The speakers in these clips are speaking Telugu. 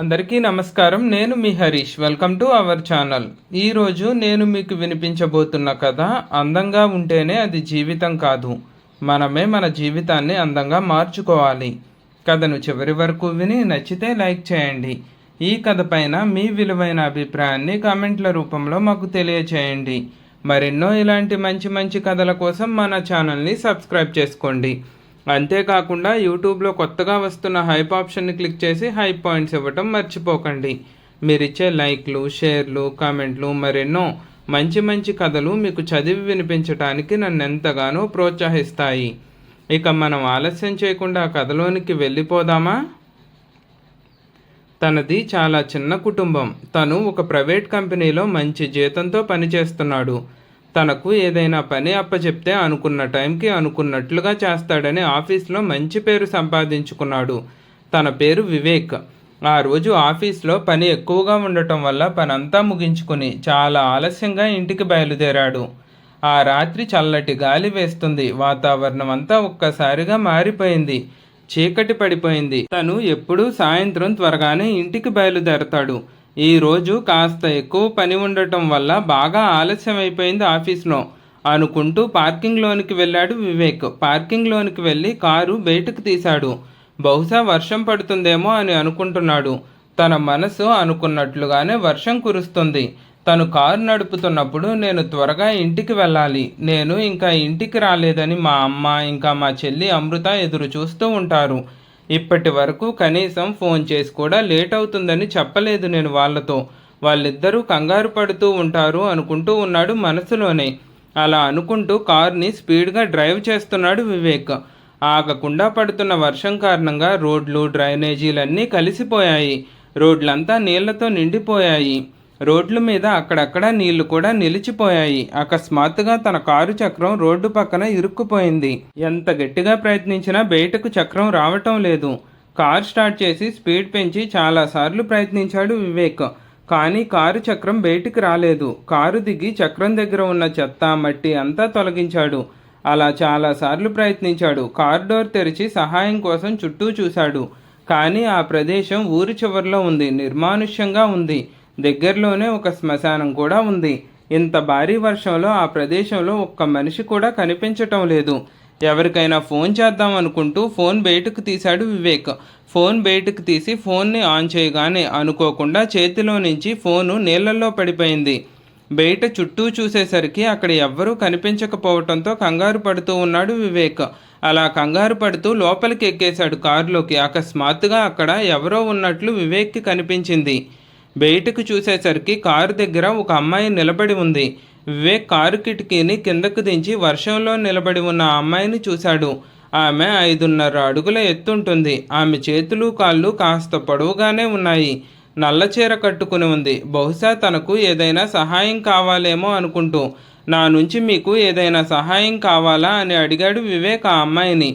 అందరికీ నమస్కారం. నేను మీ Harish. Welcome to our channel. ఈరోజు నేను మీకు వినిపించబోతున్న కథ అందంగా ఉంటేనే అది జీవితం కాదు, మనమే మన జీవితాన్ని అందంగా మార్చుకోవాలి. కథను చివరి వరకు విని నచ్చితే లైక్ చేయండి. ఈ కథ పైన మీ విలువైన అభిప్రాయాన్ని కామెంట్ల రూపంలో మాకు తెలియచేయండి. మరెన్నో ఇలాంటి మంచి మంచి కథల కోసం మన ఛానల్ని సబ్స్క్రైబ్ చేసుకోండి. అంతేకాకుండా యూట్యూబ్లో కొత్తగా వస్తున్న హైప్ ఆప్షన్ని క్లిక్ చేసి హైప్ పాయింట్స్ ఇవ్వటం మర్చిపోకండి. మీరిచ్చే లైక్లు, షేర్లు, కామెంట్లు మరెన్నో మంచి మంచి కథలు మీకు చదివి వినిపించటానికి నన్ను ఎంతగానో ప్రోత్సహిస్తాయి. ఇక మనం ఆలస్యం చేయకుండా కథలోనికి వెళ్ళిపోదామా? తనది చాలా చిన్న కుటుంబం. తను ఒక ప్రైవేట్ కంపెనీలో మంచి జీతంతో పనిచేస్తున్నాడు. తనకు ఏదైనా పని అప్పచెప్తే అనుకున్న టైంకి అనుకున్నట్లుగా చేస్తాడని ఆఫీస్లో మంచి పేరు సంపాదించుకున్నాడు. తన పేరు వివేక్. ఆ రోజు ఆఫీస్లో పని ఎక్కువగా ఉండటం వల్ల పనంతా ముగించుకుని చాలా ఆలస్యంగా ఇంటికి బయలుదేరాడు. ఆ రాత్రి చల్లటి గాలి వేస్తుంది. వాతావరణం అంతా ఒక్కసారిగా మారిపోయింది. చీకటి పడిపోయింది. తను ఎప్పుడూ సాయంత్రం త్వరగానే ఇంటికి బయలుదేరతాడు. ఈరోజు కాస్త ఎక్కువ పని ఉండటం వల్ల బాగా ఆలస్యం అయిపోయింది ఆఫీస్లో అనుకుంటూ పార్కింగ్లోనికి వెళ్ళాడు వివేక్. పార్కింగ్లోనికి వెళ్ళి కారు బయటకు తీశాడు. బహుశా వర్షం పడుతుందేమో అని అనుకుంటున్నాడు. తన మనసు అనుకున్నట్లుగానే వర్షం కురుస్తుంది. తను కారు నడుపుతున్నప్పుడు నేను త్వరగా ఇంటికి వెళ్ళాలి, నేను ఇంకా ఇంటికి రాలేదని మా అమ్మ ఇంకా మా చెల్లి అమృత ఎదురు చూస్తూ ఉంటారు. ఇప్పటి వరకు కనీసం ఫోన్ చేసి కూడా లేట్ అవుతుందని చెప్పలేదు నేను వాళ్ళతో. వాళ్ళిద్దరూ కంగారు పడుతూ ఉంటారు అనుకుంటూ ఉన్నాడు మనసులోనే. అలా అనుకుంటూ కార్ని స్పీడ్గా డ్రైవ్ చేస్తున్నాడు వివేక్. ఆగకుండా పడుతున్న వర్షం కారణంగా రోడ్లు, డ్రైనేజీలన్నీ కలిసిపోయాయి. రోడ్లంతా నీళ్లతో నిండిపోయాయి. రోడ్ల మీద అక్కడక్కడ నీళ్లు కూడా నిలిచిపోయాయి. అకస్మాత్తుగా తన కారు చక్రం రోడ్డు పక్కన ఇరుక్కుపోయింది. ఎంత గట్టిగా ప్రయత్నించినా బయటకు చక్రం రావటం లేదు. కారు స్టార్ట్ చేసి స్పీడ్ పెంచి చాలాసార్లు ప్రయత్నించాడు వివేక్. కానీ కారు చక్రం బయటికి రాలేదు. కారు దిగి చక్రం దగ్గర ఉన్న చెత్త, మట్టి అంతా తొలగించాడు. అలా చాలాసార్లు ప్రయత్నించాడు. కారు డోర్ తెరిచి సహాయం కోసం చుట్టూ చూశాడు. కానీ ఆ ప్రదేశం ఊరి చివరిలో ఉంది. నిర్మానుష్యంగా ఉంది. దగ్గరలోనే ఒక శ్మశానం కూడా ఉంది. ఇంత భారీ వర్షంలో ఆ ప్రదేశంలో ఒక్క మనిషి కూడా కనిపించటం లేదు. ఎవరికైనా ఫోన్ చేద్దాం అనుకుంటూ ఫోన్ బయటకు తీశాడు వివేక్. ఫోన్ బయటకు తీసి ఫోన్ని ఆన్ చేయగానే అనుకోకుండా చేతిలో నుంచి ఫోను నీళ్లలో పడిపోయింది. బయట చుట్టూ చూసేసరికి అక్కడ ఎవ్వరూ కనిపించకపోవటంతో కంగారు పడుతూ ఉన్నాడు వివేక్. అలా కంగారు పడుతూ లోపలికి ఎక్కేశాడు కారులోకి. అకస్మాత్తుగా అక్కడ ఎవరో ఉన్నట్లు వివేక్కి కనిపించింది. బయటకు చూసేసరికి కారు దగ్గర ఒక అమ్మాయి నిలబడి ఉంది. వివేక్ కారు కిటికీని కిందకు దించి వర్షంలో నిలబడి ఉన్న ఆ అమ్మాయిని చూశాడు. ఆమె 5.5 అడుగుల ఎత్తుంటుంది. ఆమె చేతులు కాళ్ళు కాస్త పొడవుగానే ఉన్నాయి. నల్ల చీర కట్టుకుని ఉంది. బహుశా తనకు ఏదైనా సహాయం కావాలేమో అనుకుంటూ, నా నుంచి మీకు ఏదైనా సహాయం కావాలా అని అడిగాడు వివేక్ ఆ అమ్మాయిని.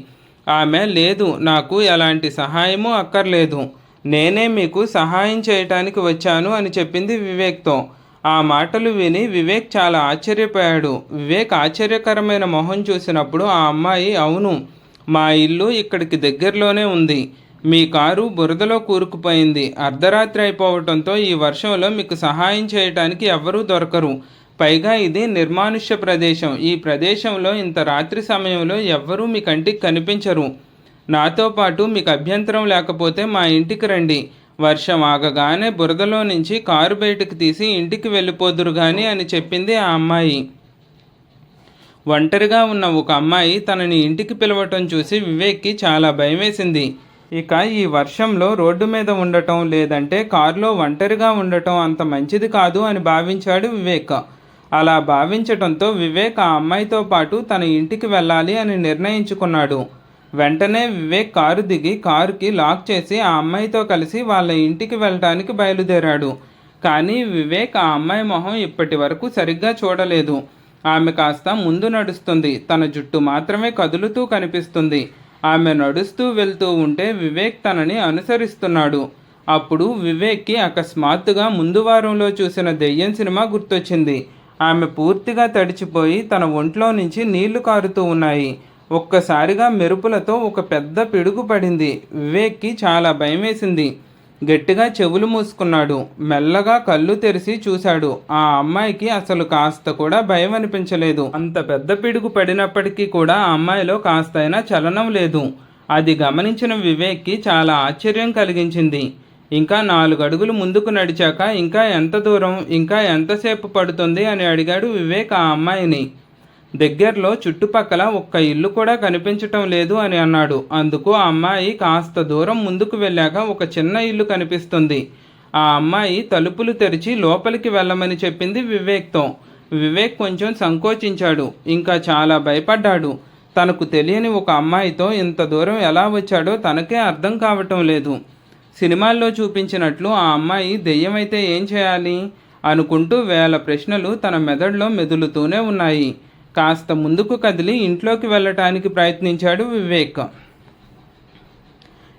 ఆమె, లేదు, నాకు ఎలాంటి సహాయమూ అక్కర్లేదు, నేనే మీకు సహాయం చేయటానికి వచ్చాను అని చెప్పింది వివేక్తో. ఆ మాటలు విని వివేక్ చాలా ఆశ్చర్యపోయాడు. వివేక్ ఆశ్చర్యకరమైన మొహం చూసినప్పుడు ఆ అమ్మాయి, అవును, మా ఇల్లు ఇక్కడికి దగ్గరలోనే ఉంది. మీ కారు బురదలో కూరుకుపోయింది. అర్ధరాత్రి అయిపోవటంతో ఈ వర్షంలో మీకు సహాయం చేయటానికి ఎవ్వరూ దొరకరు. పైగా ఇది నిర్మానుష్య ప్రదేశం. ఈ ప్రదేశంలో ఇంత రాత్రి సమయంలో ఎవ్వరూ మీ కంటికి కనిపించరు. నాతో పాటు మీకు అభ్యంతరం లేకపోతే మా ఇంటికి రండి. వర్షం ఆగగానే బురదలో నుంచి కారు బయటకు తీసి ఇంటికి వెళ్ళిపోదురు కానీ అని చెప్పింది ఆ అమ్మాయి. ఒంటరిగా ఉన్న ఒక అమ్మాయి తనని ఇంటికి పిలవటం చూసి వివేక్కి చాలా భయమేసింది. ఇక ఈ వర్షంలో రోడ్డు మీద ఉండటం లేదంటే కారులో ఒంటరిగా ఉండటం అంత మంచిది కాదు అని భావించాడు వివేక్. అలా భావించటంతో వివేక్ ఆ అమ్మాయితో పాటు తన ఇంటికి వెళ్ళాలి అని నిర్ణయించుకున్నాడు. వెంటనే వివేక్ కారు దిగి కారుకి లాక్ చేసి ఆ అమ్మాయితో కలిసి వాళ్ళ ఇంటికి వెళ్ళటానికి బయలుదేరాడు. కానీ వివేక్ ఆ అమ్మాయి మొహం ఇప్పటి వరకు సరిగ్గా చూడలేదు. ఆమె కాస్త ముందు నడుస్తుంది. తన జుట్టు మాత్రమే కదులుతూ కనిపిస్తుంది. ఆమె నడుస్తూ వెళ్తూ ఉంటే వివేక్ తనని అనుసరిస్తున్నాడు. అప్పుడు వివేక్కి అకస్మాత్తుగా ముందు వారంలో చూసిన దెయ్యం సినిమా గుర్తొచ్చింది. ఆమె పూర్తిగా తడిచిపోయి తన ఒంట్లో నుంచి నీళ్లు కారుతూ ఉన్నాయి. ఒక్కసారిగా మెరుపులతో ఒక పెద్ద పిడుగు పడింది. వివేక్కి చాలా భయమేసింది. గట్టిగా చెవులు మూసుకున్నాడు. మెల్లగా కళ్ళు తెరిచి చూశాడు. ఆ అమ్మాయికి అసలు కాస్త కూడా భయం అనిపించలేదు. అంత పెద్ద పిడుగు పడినప్పటికీ కూడా ఆ అమ్మాయిలో కాస్తైనా చలనం లేదు. అది గమనించిన వివేక్కి చాలా ఆశ్చర్యం కలిగించింది. ఇంకా 4 అడుగులు ముందుకు నడిచాక ఇంకా ఎంత దూరం, ఇంకా ఎంతసేపు పడుతుంది అని అడిగాడు వివేక్ ఆ అమ్మాయిని. దగ్గరలో చుట్టుపక్కల ఒక్క ఇల్లు కూడా కనిపించటం లేదు అని అన్నాడు. అందుకు ఆ అమ్మాయి కాస్త దూరం ముందుకు వెళ్ళాక ఒక చిన్న ఇల్లు కనిపిస్తుంది. ఆ అమ్మాయి తలుపులు తెరిచి లోపలికి వెళ్ళమని చెప్పింది వివేక్తో. వివేక్ కొంచెం సంకోచించాడు. ఇంకా చాలా భయపడ్డాడు. తనకు తెలియని ఒక అమ్మాయితో ఇంత దూరం ఎలా వచ్చాడో తనకే అర్థం కావటం లేదు. సినిమాల్లో చూపించినట్లు ఆ అమ్మాయి దెయ్యమైతే ఏం చేయాలి అనుకుంటూ వేల ప్రశ్నలు తన మెదడులో మెదులుతూనే ఉన్నాయి. కాస్త ముందుకు కదిలి ఇంట్లోకి వెళ్ళటానికి ప్రయత్నించాడు వివేక్.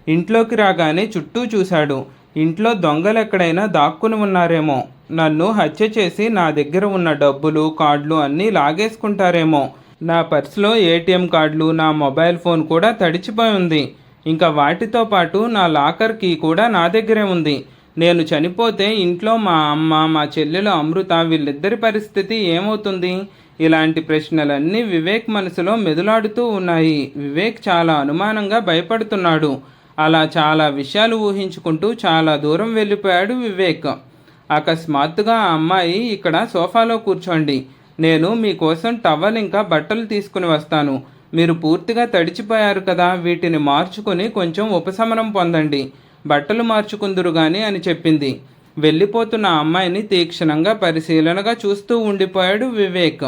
ఇంట్లోకి రాగానే చుట్టూ చూశాడు. ఇంట్లో దొంగలు ఎక్కడైనా దాక్కుని ఉన్నారేమో, నన్ను హత్య చేసి నా దగ్గర ఉన్న డబ్బులు, కార్డులు అన్నీ లాగేసుకుంటారేమో. నా పర్సులో ఏటీఎం కార్డులు, నా మొబైల్ ఫోన్ కూడా తడిచిపోయి ఉంది. ఇంకా వాటితో పాటు నా లాకర్ కీ కూడా నా దగ్గరే ఉంది. నేను చనిపోతే ఇంట్లో మా అమ్మ, మా చెల్లెలు అమృత వీళ్ళిద్దరి పరిస్థితి ఏమవుతుంది? ఇలాంటి ప్రశ్నలన్నీ వివేక్ మనసులో మెదులాడుతూ ఉన్నాయి. వివేక్ చాలా అనుమానంగా భయపడుతున్నాడు. అలా చాలా విషయాలు ఊహించుకుంటూ చాలా దూరం వెళ్ళిపోయాడు వివేక్. అకస్మాత్తుగా ఆ అమ్మాయి, ఇక్కడ సోఫాలో కూర్చోండి, నేను మీకోసం టవల్ ఇంకా బట్టలు తీసుకుని వస్తాను. మీరు పూర్తిగా తడిచిపోయారు కదా, వీటిని మార్చుకొని కొంచెం ఉపశమనం పొందండి, బట్టలు మార్చుకుందురు గాని అని చెప్పింది. వెళ్ళిపోతున్న అమ్మాయిని తీక్షణంగా పరిశీలనగా చూస్తూ ఉండిపోయాడు వివేక్.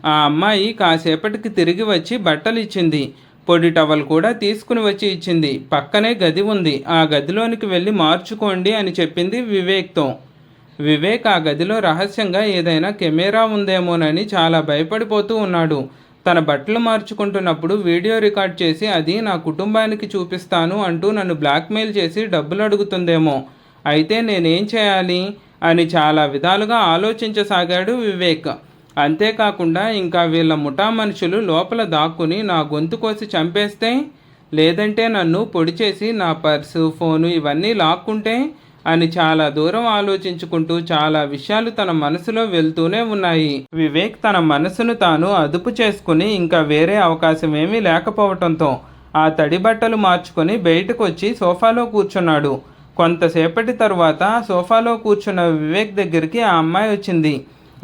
ఆ అమ్మాయి కాసేపటికి తిరిగి వచ్చి బట్టలు ఇచ్చింది. పొడి టవల్ కూడా తీసుకుని వచ్చి ఇచ్చింది. పక్కనే గది ఉంది, ఆ గదిలోనికి వెళ్ళి మార్చుకోండి అని చెప్పింది వివేక్తో. వివేక్ ఆ గదిలో రహస్యంగా ఏదైనా కెమెరా ఉందేమోనని చాలా భయపడిపోతూ ఉన్నాడు. తన బట్టలు మార్చుకుంటున్నప్పుడు వీడియో రికార్డ్ చేసి అది నా కుటుంబానికి చూపిస్తాను అంటూ నన్ను బ్లాక్మెయిల్ చేసి డబ్బులు అడుగుతుందేమో. అయితే నేనేం చేయాలి అని చాలా విధాలుగా ఆలోచించసాగాడు వివేక్. అంతేకాకుండా ఇంకా వీళ్ళ ముఠా మనుషులు లోపల దాక్కుని నా గొంతు కోసి చంపేస్తే, లేదంటే నన్ను పొడి చేసి నా పర్సు, ఫోను ఇవన్నీ లాక్కుంటే అని చాలా దూరం ఆలోచించుకుంటూ చాలా విషయాలు తన మనసులో వెళ్తూనే ఉన్నాయి. వివేక్ తన మనసును తాను అదుపు చేసుకుని ఇంకా వేరే అవకాశం ఏమీ లేకపోవటంతో ఆ తడి బట్టలు మార్చుకొని బయటకు వచ్చి సోఫాలో కూర్చున్నాడు. కొంతసేపటి తర్వాత సోఫాలో కూర్చున్న వివేక్ దగ్గరికి ఆ అమ్మాయి వచ్చింది.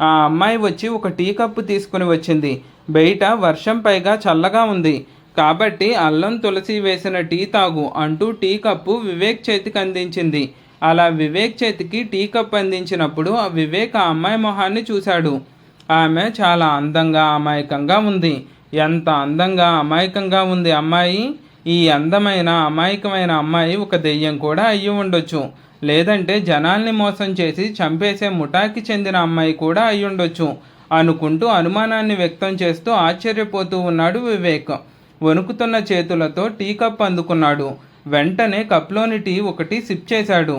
ఆ అమ్మాయి వచ్చి ఒక టీ కప్పు తీసుకుని వచ్చింది. బయట వర్షం పైగా చల్లగా ఉంది కాబట్టి అల్లం తులసి వేసిన టీ తాగు అంటూ టీ కప్పు వివేక్ చేతికి అందించింది. అలా వివేక్ చేతికి టీ కప్ అందించినప్పుడు ఆ వివేక్ ఆ అమ్మాయి మొహాన్ని చూశాడు. ఆమె చాలా అందంగా అమాయకంగా ఉంది. ఎంత అందంగా అమాయకంగా ఉంది అమ్మాయి! ఈ అందమైన అమాయకమైన అమ్మాయి ఒక దెయ్యం కూడా అయ్యి ఉండొచ్చు, లేదంటే జనాల్ని మోసం చేసి చంపేసే ముఠాకి చెందిన అమ్మాయి కూడా అయి ఉండొచ్చు అనుకుంటూ అనుమానాన్ని వ్యక్తం చేస్తూ ఆశ్చర్యపోతూ ఉన్నాడు వివేక్. వణుకుతున్న చేతులతో టీ కప్ అందుకున్నాడు. వెంటనే కప్లోని టీ ఒకటి సిప్ చేశాడు.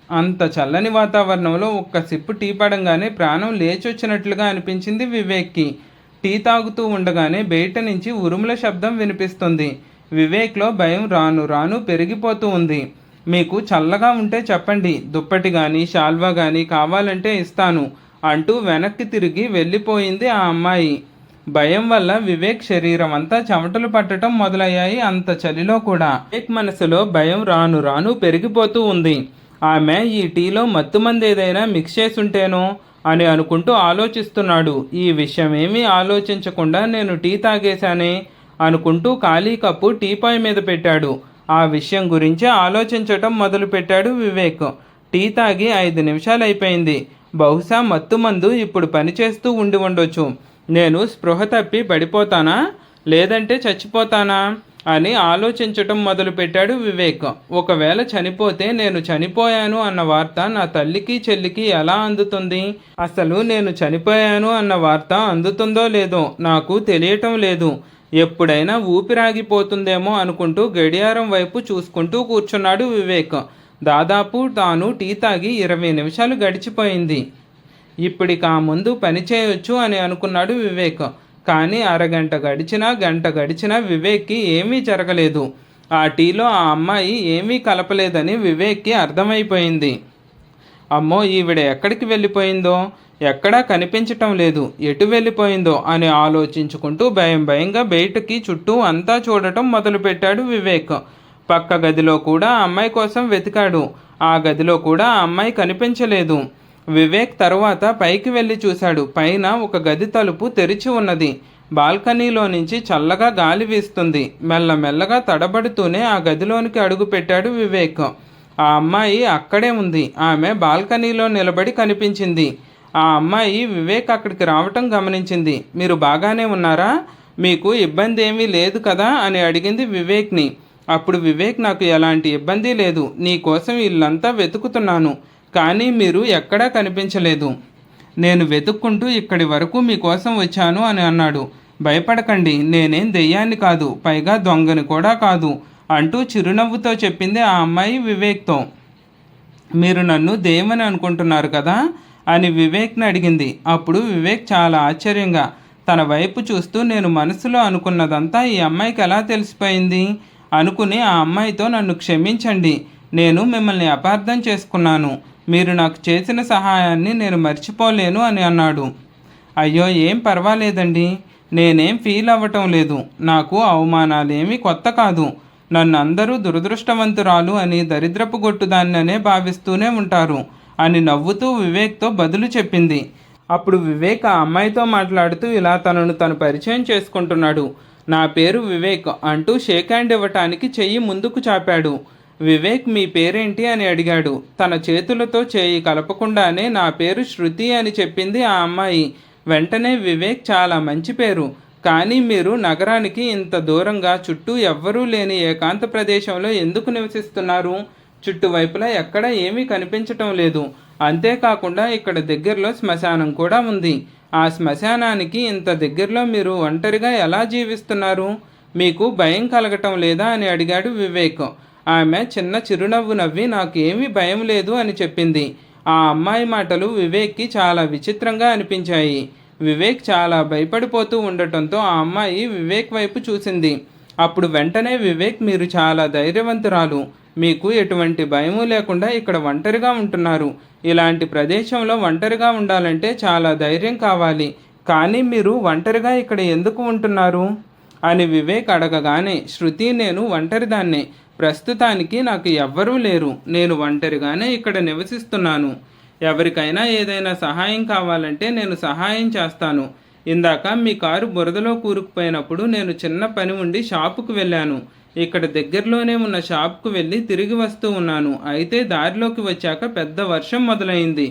అంత చల్లని వాతావరణంలో ఒక్క సిప్పు టీ పడంగానే ప్రాణం లేచొచ్చినట్లుగా అనిపించింది వివేక్కి. టీ తాగుతూ ఉండగానే బయట నుంచి ఉరుముల శబ్దం వినిపిస్తుంది. వివేక్లో భయం రాను రాను పెరిగిపోతూ ఉంది. మీకు చల్లగా ఉంటే చెప్పండి, దుప్పటి కానీ శాల్వా కానీ కావాలంటే ఇస్తాను అంటూ వెనక్కి తిరిగి వెళ్ళిపోయింది ఆ అమ్మాయి. భయం వల్ల వివేక్ శరీరం అంతా చెమటలు పట్టడం మొదలయ్యాయి. అంత చలిలో కూడా వివేక్ మనసులో భయం రాను రాను పెరిగిపోతూ ఉంది. ఆమె ఈ టీలో మత్తుమంది ఏదైనా మిక్స్ చేసుంటేనో అని అనుకుంటూ ఆలోచిస్తున్నాడు. ఈ విషయం ఏమీ ఆలోచించకుండా నేను టీ తాగేశానే అనుకుంటూ ఖాళీ కప్పు టీపాయ్ మీద పెట్టాడు. ఆ విషయం గురించి ఆలోచించటం మొదలుపెట్టాడు వివేక్. టీ తాగి 5 నిమిషాలు అయిపోయింది. బహుశా మత్తుమందు ఇప్పుడు పనిచేస్తూ ఉండి ఉండొచ్చు. నేను స్పృహ తప్పి పడిపోతానా, లేదంటే చచ్చిపోతానా అని ఆలోచించటం మొదలుపెట్టాడు వివేక్. ఒకవేళ చనిపోతే నేను చనిపోయాను అన్న వార్త నా తల్లికి చెల్లికి ఎలా అందుతుంది? అసలు నేను చనిపోయాను అన్న వార్త అందుతుందో లేదో నాకు తెలియటం లేదు. ఎప్పుడైనా ఊపిరాగిపోతుందేమో అనుకుంటూ గడియారం వైపు చూసుకుంటూ కూర్చున్నాడు వివేక్. దాదాపు తాను టీ తాగి 20 నిమిషాలు గడిచిపోయింది. ఇప్పటికి ఆ ముందు పని చేయొచ్చు అని అనుకున్నాడు వివేక్. కానీ అరగంట గడిచినా గంట గడిచినా వివేక్కి ఏమీ జరగలేదు. ఆ టీలో ఆ అమ్మాయి ఏమీ కలపలేదని వివేక్కి అర్థమైపోయింది. అమ్మో, ఈవిడ ఎక్కడికి వెళ్ళిపోయిందో, ఎక్కడా కనిపించటం లేదు, ఎటు వెళ్ళిపోయిందో అని ఆలోచించుకుంటూ భయం భయంగా బయటకి చుట్టూ అంతా చూడటం మొదలుపెట్టాడు వివేక్. పక్క గదిలో కూడా ఆ అమ్మాయి కోసం వెతికాడు. ఆ గదిలో కూడా ఆ అమ్మాయి కనిపించలేదు. వివేక్ తరువాత పైకి వెళ్ళి చూశాడు. పైన ఒక గది తలుపు తెరిచి ఉన్నది. బాల్కనీలో నుంచి చల్లగా గాలి వీస్తుంది. మెల్లమెల్లగా తడబడుతూనే ఆ గదిలోనికి అడుగు పెట్టాడు వివేక్. ఆ అమ్మాయి అక్కడే ఉంది. ఆమె బాల్కనీలో నిలబడి కనిపించింది. ఆ అమ్మాయి వివేక్ అక్కడికి రావటం గమనించింది. మీరు బాగానే ఉన్నారా? మీకు ఇబ్బంది ఏమీ లేదు కదా అని అడిగింది వివేక్ని. అప్పుడు వివేక్, నాకు ఎలాంటి ఇబ్బంది లేదు, నీ కోసం ఇల్లంతా వెతుకుతున్నాను, కానీ మీరు ఎక్కడా కనిపించలేదు. నేను వెతుక్కుంటూ ఇక్కడి వరకు మీకోసం వచ్చాను అని అన్నాడు. భయపడకండి, నేనేం దెయ్యాన్ని కాదు, పైగా దొంగని కూడా కాదు అంటూ చిరునవ్వుతో చెప్పింది ఆ అమ్మాయి వివేక్తో. మీరు నన్ను దెయ్యమని అనుకుంటున్నారు కదా అని వివేక్ని అడిగింది. అప్పుడు వివేక్ చాలా ఆశ్చర్యంగా తన వైపు చూస్తూ, నేను మనసులో అనుకున్నదంతా ఈ అమ్మాయికి ఎలా తెలిసిపోయింది అనుకుని ఆ అమ్మాయితో, నన్ను క్షమించండి, నేను మిమ్మల్ని అపార్థం చేసుకున్నాను, మీరు నాకు చేసిన సహాయాన్ని నేను మర్చిపోలేను అని అన్నాడు. అయ్యో, ఏం పర్వాలేదండి, నేనేం ఫీల్ అవ్వటం లేదు, నాకు అవమానాలేమీ కొత్త కాదు, నన్ను అందరూ దురదృష్టవంతురాలు అని, దరిద్రపు గొట్టుదాన్ననే భావిస్తూనే ఉంటారు అని నవ్వుతూ వివేక్తో బదులు చెప్పింది. అప్పుడు వివేక్ ఆ అమ్మాయితో మాట్లాడుతూ ఇలా తనను తను పరిచయం చేసుకుంటున్నాడు. నా పేరు వివేక్ అంటూ షేక్ హ్యాండ్ ఇవ్వటానికి చెయ్యి ముందుకు చాపాడు. వివేక్, మీ పేరేంటి అని అడిగాడు. తన చేతులతో చేయి కలపకుండానే నా పేరు శృతి అని చెప్పింది ఆ అమ్మాయి. వెంటనే వివేక్, చాలా మంచి పేరు, కానీ మీరు నగరానికి ఇంత దూరంగా చుట్టూ ఎవ్వరూ లేని ఏకాంత ప్రదేశంలో ఎందుకు నివసిస్తున్నారు? చుట్టువైపులా ఎక్కడ ఏమీ కనిపించటం లేదు. అంతేకాకుండా ఇక్కడ దగ్గరలో శ్మశానం కూడా ఉంది. ఆ శ్మశానానికి ఇంత దగ్గరలో మీరు ఒంటరిగా ఎలా జీవిస్తున్నారు? మీకు భయం కలగటం లేదా అని అడిగాడు వివేక్. ఆమె చిన్న చిరునవ్వు నవ్వి, నాకు ఏమీ భయం లేదు అని చెప్పింది. ఆ అమ్మాయి మాటలు వివేక్కి చాలా విచిత్రంగా అనిపించాయి. వివేక్ చాలా భయపడిపోతూ ఉండటంతో ఆ అమ్మాయి వివేక్ వైపు చూసింది. అప్పుడు వెంటనే వివేక్, మీరు చాలా ధైర్యవంతురాలు, మీకు ఎటువంటి భయము లేకుండా ఇక్కడ ఒంటరిగా ఉంటున్నారు. ఇలాంటి ప్రదేశంలో ఒంటరిగా ఉండాలంటే చాలా ధైర్యం కావాలి, కానీ మీరు ఒంటరిగా ఇక్కడ ఎందుకు ఉంటున్నారు అని వివేక్ అడగగానే, శృతి, నేను ఒంటరిదాన్నే, ప్రస్తుతానికి నాకు ఎవ్వరూ లేరు, నేను ఒంటరిగానే ఇక్కడ నివసిస్తున్నాను. ఎవరికైనా ఏదైనా సహాయం కావాలంటే నేను సహాయం చేస్తాను. ఇందాక మీ కారు బురదలో కూరుకుపోయినప్పుడు నేను చిన్న పని ఉండి షాపుకు వెళ్ళాను. ఇక్కడ దగ్గరలోనే ఉన్న షాప్కు వెళ్ళి తిరిగి వస్తూ ఉన్నాను. అయితే దారిలోకి వచ్చాక పెద్ద వర్షం మొదలైంది.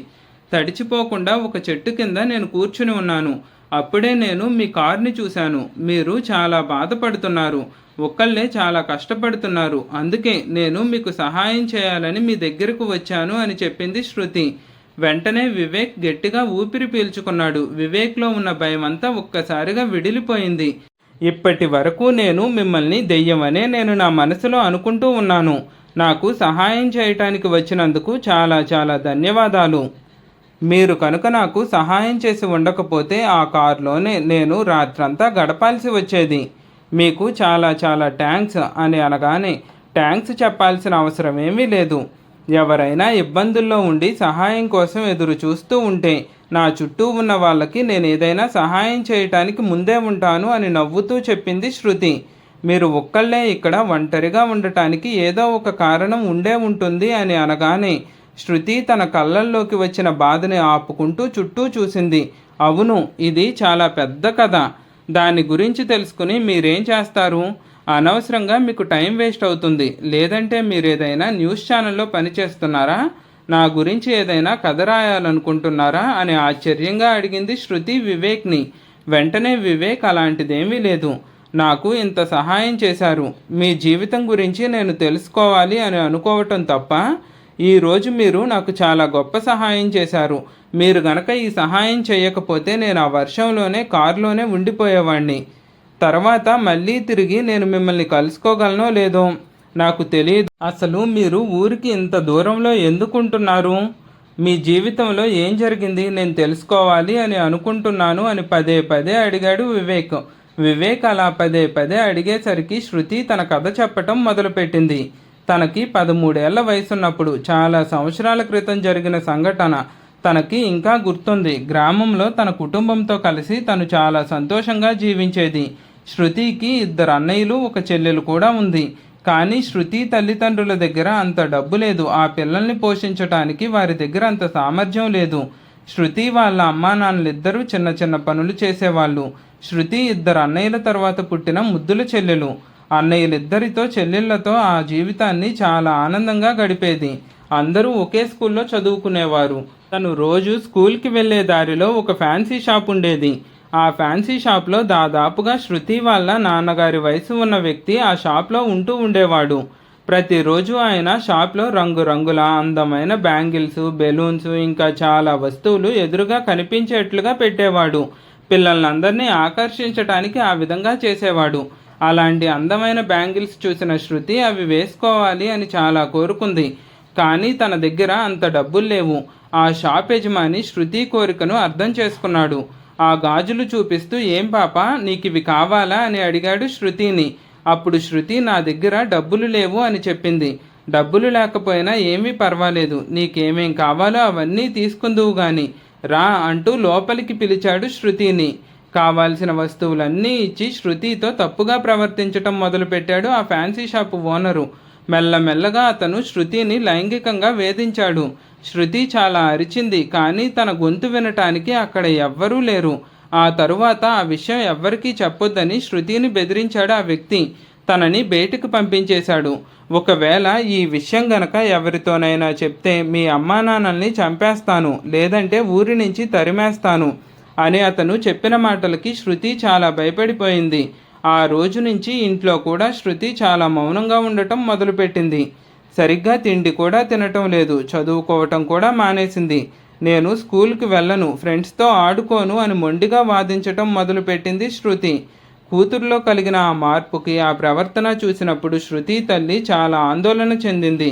తడిచిపోకుండా ఒక చెట్టు కింద నేను కూర్చుని ఉన్నాను. అప్పుడే నేను మీ కార్ని చూశాను. మీరు చాలా బాధపడుతున్నారు, ఒక్కళ్ళే చాలా కష్టపడుతున్నారు. అందుకే నేను మీకు సహాయం చేయాలని మీ దగ్గరకు వచ్చాను అని చెప్పింది శృతి. వెంటనే వివేక్ గట్టిగా ఊపిరి పీల్చుకున్నాడు. వివేక్లో ఉన్న భయం అంతా ఒక్కసారిగా విడిలిపోయింది. ఇప్పటి వరకు నేను మిమ్మల్ని దెయ్యమనే నేను నా మనసులో అనుకుంటూ ఉన్నాను. నాకు సహాయం చేయటానికి వచ్చినందుకు చాలా చాలా ధన్యవాదాలు. మీరు కనుక నాకు సహాయం చేసి ఉండకపోతే ఆ కారులోనే నేను రాత్రంతా గడపాల్సి వచ్చేది. మీకు చాలా చాలా థ్యాంక్స్ అని అనగానే, థ్యాంక్స్ చెప్పాల్సిన అవసరం ఏమీ లేదు. ఎవరైనా ఇబ్బందుల్లో ఉండి సహాయం కోసం ఎదురు చూస్తూ ఉంటే నా చుట్టూ ఉన్న వాళ్ళకి నేను ఏదైనా సహాయం చేయటానికి ముందే ఉంటాను అని నవ్వుతూ చెప్పింది శృతి. మీరు ఒక్కళ్ళే ఇక్కడ ఒంటరిగా ఉండటానికి ఏదో ఒక కారణం ఉండే ఉంటుంది అని అనగానే శృతి తన కళ్ళల్లోకి వచ్చిన బాధని ఆపుకుంటూ చుట్టూ చూసింది. అవును, ఇది చాలా పెద్ద కథ. దాని గురించి తెలుసుకుని మీరేం చేస్తారు? అనవసరంగా మీకు టైం వేస్ట్ అవుతుంది. లేదంటే మీరు ఏదైనా న్యూస్ ఛానల్లో పనిచేస్తున్నారా? నా గురించి ఏదైనా కథ రాయాలనుకుంటున్నారా అని ఆశ్చర్యంగా అడిగింది శృతి వివేక్ని. వెంటనే వివేక్, అలాంటిదేమీ లేదు, నాకు ఇంత సహాయం చేశారు, మీ జీవితం గురించి నేను తెలుసుకోవాలి అని అనుకోవటం తప్ప ఈరోజు మీరు నాకు చాలా గొప్ప సహాయం చేశారు. మీరు గనక ఈ సహాయం చేయకపోతే నేను ఆ వర్షంలోనే కారులోనే ఉండిపోయేవాడిని. తర్వాత మళ్ళీ తిరిగి నేను మిమ్మల్ని కలుసుకోగలనో లేదో నాకు తెలియదు. అసలు మీరు ఊరికి ఇంత దూరంలో ఎందుకుంటున్నారు? మీ జీవితంలో ఏం జరిగింది నేను తెలుసుకోవాలి అని అనుకుంటున్నాను అని పదే పదే అడిగాడు వివేక్. వివేక్ అలా పదే పదే అడిగేసరికి శృతి తన కథ చెప్పటం మొదలుపెట్టింది. తనకి 13 ఏళ్ల వయసున్నప్పుడు చాలా సంవత్సరాల క్రితం జరిగిన సంఘటన తనకి ఇంకా గుర్తుంది. గ్రామంలో తన కుటుంబంతో కలిసి తను చాలా సంతోషంగా జీవించేది. శృతికి 2 అన్నయ్యలు, 1 చెల్లెలు కూడా ఉంది. కానీ శృతి తల్లిదండ్రుల దగ్గర అంత డబ్బు లేదు. ఆ పిల్లల్ని పోషించటానికి వారి దగ్గర అంత సామర్థ్యం లేదు. శృతి వాళ్ళ అమ్మా నాన్నలిద్దరూ చిన్న చిన్న పనులు చేసేవాళ్ళు. శృతి 2 అన్నయ్యల తర్వాత పుట్టిన ముద్దుల చెల్లెలు. అన్నయ్యలిద్దరితో చెల్లెళ్లతో ఆ జీవితాన్ని చాలా ఆనందంగా గడిపేది. అందరూ ఒకే స్కూల్లో చదువుకునేవారు. తను రోజు స్కూల్కి వెళ్ళే దారిలో ఒక ఫ్యాన్సీ షాప్ ఉండేది. ఆ ఫ్యాన్సీ షాప్లో దాదాపుగా శృతి వాళ్ళ నాన్నగారి వయసు ఉన్న వ్యక్తి ఆ షాప్లో ఉంటూ ఉండేవాడు. ప్రతిరోజు ఆయన షాప్లో రంగురంగుల అందమైన బ్యాంగిల్స్, బెలూన్స్ ఇంకా చాలా వస్తువులు ఎదురుగా కనిపించేట్లుగా పెట్టేవాడు. పిల్లలందరినీ ఆకర్షించటానికి ఆ విధంగా చేసేవాడు. అలాంటి అందమైన బ్యాంగిల్స్ చూసిన శృతి అవి వేసుకోవాలి అని చాలా కోరుకుంది. కానీ తన దగ్గర అంత డబ్బులు లేవు. ఆ షాప్ యజమాని శృతి కోరికను అర్థం చేసుకున్నాడు. ఆ గాజులు చూపిస్తూ, "ఏం పాపా, నీకు ఇవి కావాలా?" అని అడిగాడు శృతిని. అప్పుడు శృతి, "నా దగ్గర డబ్బులు లేవు" అని చెప్పింది. "డబ్బులు లేకపోయినా ఏమీ పర్వాలేదు, నీకేమేం కావాలో అవన్నీ తీసుకుందువు గాని రా" అంటూ లోపలికి పిలిచాడు శృతిని. కావాల్సిన వస్తువులన్నీ ఇచ్చి శృతితో తప్పుగా ప్రవర్తించటం మొదలుపెట్టాడు ఆ ఫ్యాన్సీ షాపు ఓనరు. మెల్లమెల్లగా అతను శృతిని లైంగికంగా వేధించాడు. శృతి చాలా అరిచింది, కానీ తన గొంతు వినటానికి అక్కడ ఎవ్వరూ లేరు. ఆ తరువాత ఆ విషయం ఎవ్వరికీ చెప్పొద్దని శృతిని బెదిరించాడు ఆ వ్యక్తి. తనని బయటకు పంపించేశాడు. "ఒకవేళ ఈ విషయం గనక ఎవరితోనైనా చెప్తే మీ అమ్మా నాన్నల్ని చంపేస్తాను, లేదంటే ఊరి నుంచి తరిమేస్తాను" అని అతను చెప్పిన మాటలకి శృతి చాలా భయపడిపోయింది. ఆ రోజు నుంచి ఇంట్లో కూడా శృతి చాలా మౌనంగా ఉండటం మొదలుపెట్టింది. సరిగ్గా తిండి కూడా తినటం లేదు, చదువుకోవటం కూడా మానేసింది. "నేను స్కూల్కి వెళ్ళను, ఫ్రెండ్స్తో ఆడుకోను" అని మొండిగా వాదించటం మొదలుపెట్టింది శృతి. కూతురులో కలిగిన ఆ మార్పుకి, ఆ ప్రవర్తన చూసినప్పుడు శృతి తల్లి చాలా ఆందోళన చెందింది.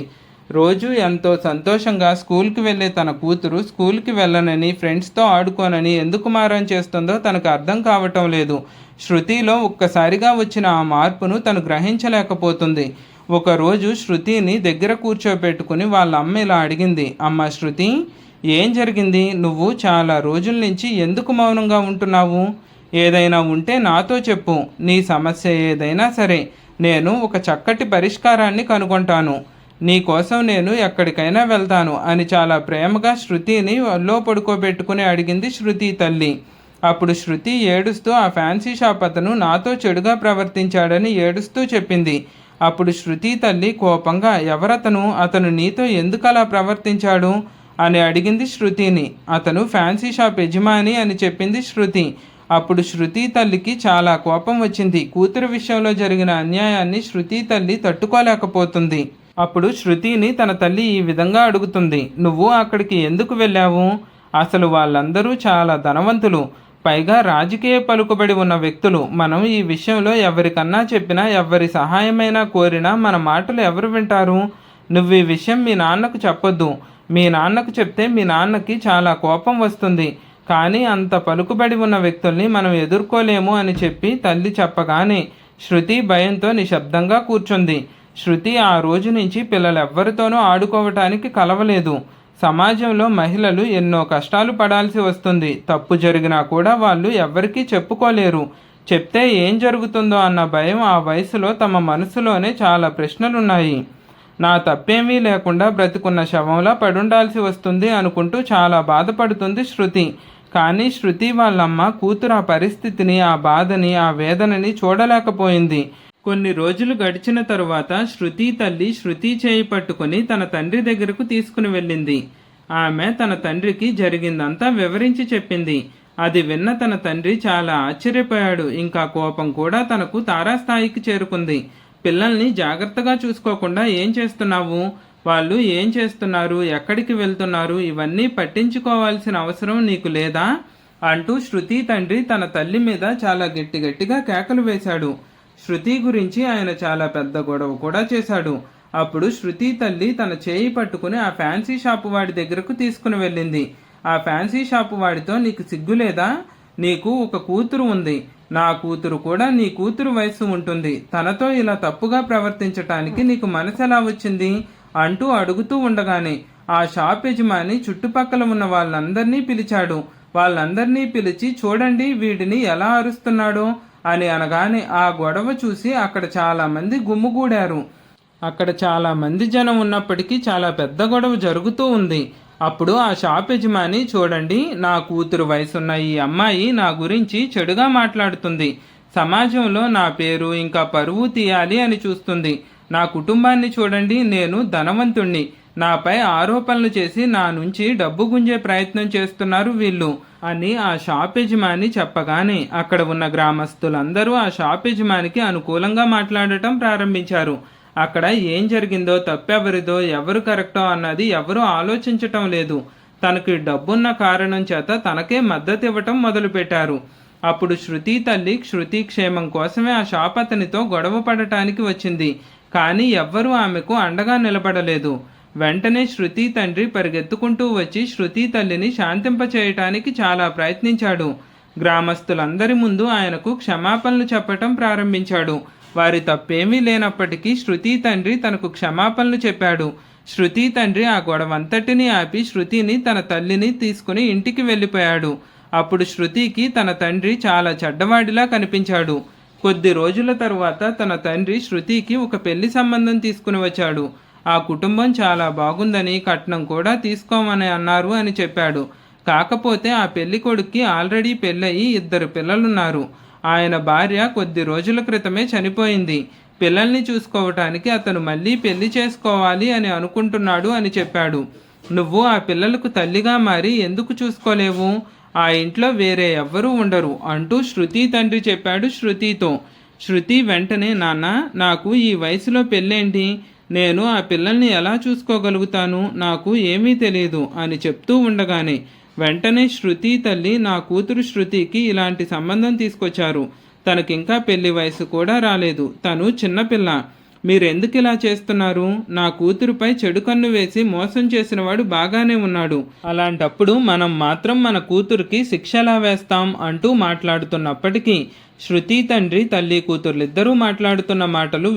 రోజు ఎంతో సంతోషంగా స్కూల్కి వెళ్ళే తన కూతురు స్కూల్కి వెళ్ళనని, ఫ్రెండ్స్తో ఆడుకోనని ఎందుకు మారం చేస్తుందో తనకు అర్థం కావటం లేదు. శృతిలో ఒక్కసారిగా వచ్చిన ఆ మార్పును తను గ్రహించలేకపోతుంది. ఒకరోజు శృతిని దగ్గర కూర్చోబెట్టుకుని వాళ్ళ అమ్మ ఇలా అడిగింది, "అమ్మ శృతి, ఏం జరిగింది? నువ్వు చాలా రోజుల నుంచి ఎందుకు మౌనంగా ఉంటున్నావు? ఏదైనా ఉంటే నాతో చెప్పు. నీ సమస్య ఏదైనా సరే, నేను ఒక చక్కటి పరిష్కారాన్ని కనుగొంటాను. నీకోసం నేను ఎక్కడికైనా వెళ్తాను" అని చాలా ప్రేమగా శృతిని ఒళ్ళో పడుకోబెట్టుకుని అడిగింది శృతి తల్లి. అప్పుడు శృతి ఏడుస్తూ ఆ ఫ్యాన్సీ షాప్ అతను నాతో చెడుగా ప్రవర్తించాడని ఏడుస్తూ చెప్పింది. అప్పుడు శృతి తల్లి కోపంగా, "ఎవరతను? అతను నీతో ఎందుకు అలా ప్రవర్తించాడు?" అని అడిగింది శృతిని. "అతను ఫ్యాన్సీ షాప్ యజమాని" అని చెప్పింది శృతి. అప్పుడు శృతి తల్లికి చాలా కోపం వచ్చింది. కూతురు విషయంలో జరిగిన అన్యాయాన్ని శృతి తల్లి తట్టుకోలేకపోతుంది. అప్పుడు శృతిని తన తల్లి ఈ విధంగా అడుగుతుంది, "నువ్వు అక్కడికి ఎందుకు వెళ్ళావు? అసలు వాళ్ళందరూ చాలా ధనవంతులు, పైగా రాజకీయ పలుకుబడి ఉన్న వ్యక్తులు. మనం ఈ విషయంలో ఎవరికన్నా చెప్పినా, ఎవరి సహాయమైనా కోరినా మన మాటలు ఎవరు వింటారు? నువ్వు ఈ విషయం మీ నాన్నకు చెప్పొద్దు. మీ నాన్నకు చెప్తే మీ నాన్నకి చాలా కోపం వస్తుంది. కానీ అంత పలుకుబడి ఉన్న వ్యక్తుల్ని మనం ఎదుర్కోలేము" అని చెప్పి తల్లి చెప్పగానే శృతి భయంతో నిశ్శబ్దంగా కూర్చుంది. శృతి ఆ రోజు నుంచి పిల్లలెవ్వరితోనూ ఆడుకోవటానికి కలవలేదు. సమాజంలో మహిళలు ఎన్నో కష్టాలు పడాల్సి వస్తుంది. తప్పు జరిగినా కూడా వాళ్ళు ఎవ్వరికీ చెప్పుకోలేరు. చెప్తే ఏం జరుగుతుందో అన్న భయం ఆ వయసులో తమ మనసులోనే చాలా ప్రశ్నలున్నాయి. నా తప్పేమీ లేకుండా బ్రతికున్న శవంలా పడుండాల్సి వస్తుంది అనుకుంటూ చాలా బాధపడుతుంది శృతి. కానీ శృతి వాళ్ళమ్మ కూతురు ఆ పరిస్థితిని, ఆ బాధని, ఆ వేదనని చూడలేకపోయింది. కొన్ని రోజులు గడిచిన తరువాత శృతి తల్లి శృతి చేయి పట్టుకుని తన తండ్రి దగ్గరకు తీసుకుని వెళ్ళింది. ఆమె తన తండ్రికి జరిగిందంతా వివరించి చెప్పింది. అది విన్న తన తండ్రి చాలా ఆశ్చర్యపోయాడు. ఇంకా కోపం కూడా తనకు తారాస్థాయికి చేరుకుంది. "పిల్లల్ని జాగ్రత్తగా చూసుకోకుండా ఏం చేస్తున్నావు? వాళ్ళు ఏం చేస్తున్నారు, ఎక్కడికి వెళ్తున్నారు, ఇవన్నీ పట్టించుకోవాల్సిన అవసరం నీకు లేదా?" అంటూ శృతి తండ్రి తన తల్లి మీద చాలా గట్టిగా కేకలు వేశాడు. శృతి గురించి ఆయన చాలా పెద్ద గొడవ కూడా చేశాడు. అప్పుడు శృతి తల్లి తన చేయి పట్టుకుని ఆ ఫ్యాన్సీ షాపు వాడి దగ్గరకు తీసుకుని వెళ్ళింది. ఆ ఫ్యాన్సీ షాపు వాడితో, "నీకు సిగ్గులేదా? నీకు ఒక కూతురు ఉంది. నా కూతురు కూడా నీ కూతురు వయసు ఉంటుంది, తనతో ఇలా తప్పుగా ప్రవర్తించటానికి నీకు మనసు ఎలా వచ్చింది అంటూ అడుగుతూ ఉండగానే ఆ షాప్ యజమాని చుట్టుపక్కల ఉన్న వాళ్ళందరినీ పిలిచాడు. వాళ్ళందరినీ పిలిచి చూడండి వీడిని ఎలా అరుస్తున్నాడో అని అనగానే ఆ గొడవ చూసి అక్కడ చాలా మంది గుమ్ముగూడారు. అక్కడ చాలా మంది జనం ఉన్నప్పటికీ చాలా పెద్ద గొడవ జరుగుతూ ఉంది. అప్పుడు ఆ షాప్ యజమాని, చూడండి నా కూతురు వయసున్న ఈ అమ్మాయి నా గురించి చెడుగా మాట్లాడుతుంది, సమాజంలో నా పేరు ఇంకా పరువు తీయాలి అని చూస్తుంది. నా కుటుంబాన్ని చూడండి, నేను ధనవంతుణ్ణి, నాపై ఆరోపణలు చేసి నా నుంచి డబ్బు గుంజే ప్రయత్నం చేస్తున్నారు వీళ్ళు అని ఆ షాప్ యజమాని చెప్పగానే అక్కడ ఉన్న గ్రామస్తులందరూ ఆ షాప్ యజమానికి అనుకూలంగా మాట్లాడటం ప్రారంభించారు. అక్కడ ఏం జరిగిందో, తప్పెవరిదో, ఎవరు కరెక్టో అన్నది ఎవరూ ఆలోచించటం లేదు. తనకి డబ్బున్న కారణం చేత తనకే మద్దతు ఇవ్వటం మొదలుపెట్టారు. అప్పుడు శృతి తల్లి శృతి క్షేమం కోసమే ఆ షాప్ అతనితో గొడవ పడటానికి వచ్చింది. కానీ ఎవ్వరూ ఆమెకు అండగా నిలబడలేదు. వెంటనే శృతి తండ్రి పరిగెత్తుకుంటూ వచ్చి శృతి తల్లిని శాంతింపచేయటానికి చాలా ప్రయత్నించాడు. గ్రామస్తులందరి ముందు ఆయనకు క్షమాపణలు చెప్పటం ప్రారంభించాడు. వారి తప్పేమీ లేనప్పటికీ శృతి తండ్రి తనకు క్షమాపణలు చెప్పాడు. శృతి తండ్రి ఆ గొడవంతటిని ఆపి శృతిని తన తల్లిని తీసుకుని ఇంటికి వెళ్ళిపోయాడు. అప్పుడు శృతికి తన తండ్రి చాలా చెడ్డవాడిలా కనిపించాడు. కొద్ది రోజుల తరువాత తన తండ్రి శృతికి ఒక పెళ్లి సంబంధం తీసుకుని వచ్చాడు. ఆ కుటుంబం చాలా బాగుందని, కట్నం కూడా తీసుకోమని అన్నారు అని చెప్పాడు. కాకపోతే ఆ పెళ్లి కొడుక్కి ఆల్రెడీ పెళ్ళయి 2 పిల్లలున్నారు. ఆయన భార్య కొద్ది రోజుల క్రితమే చనిపోయింది. పిల్లల్ని చూసుకోవటానికి అతను మళ్ళీ పెళ్లి చేసుకోవాలి అని అనుకుంటున్నాడు అని చెప్పాడు. నువ్వు ఆ పిల్లలకు తల్లిగా మారి ఎందుకు చూసుకోలేవు? ఆ ఇంట్లో వేరే ఎవ్వరూ ఉండరు అంటూ శృతి తండ్రి చెప్పాడు శృతితో. శృతి వెంటనే, నాన్న నాకు ఈ వయసులో పెళ్ళేంటి, నేను ఆ పిల్లల్ని ఎలా చూసుకోగలుగుతాను, నాకు ఏమీ తెలియదు అని చెప్తూ ఉండగానే వెంటనే శృతి తల్లి, నా కూతురు శృతికి ఇలాంటి సంబంధం తీసుకొచ్చారు, తనకింకా పెళ్లి వయసు కూడా రాలేదు, తను చిన్నపిల్ల, మీరెందుకు ఇలా చేస్తున్నారు? నా కూతురుపై చెడు కన్ను వేసి మోసం చేసినవాడు బాగానే ఉన్నాడు, అలాంటప్పుడు మనం మాత్రం మన కూతురికి శిక్ష ఎలా వేస్తాం అంటూ మాట్లాడుతున్నప్పటికీ శృతి తండ్రి తల్లి కూతుర్లిద్దరూ మాట్లాడుతున్న మాటలు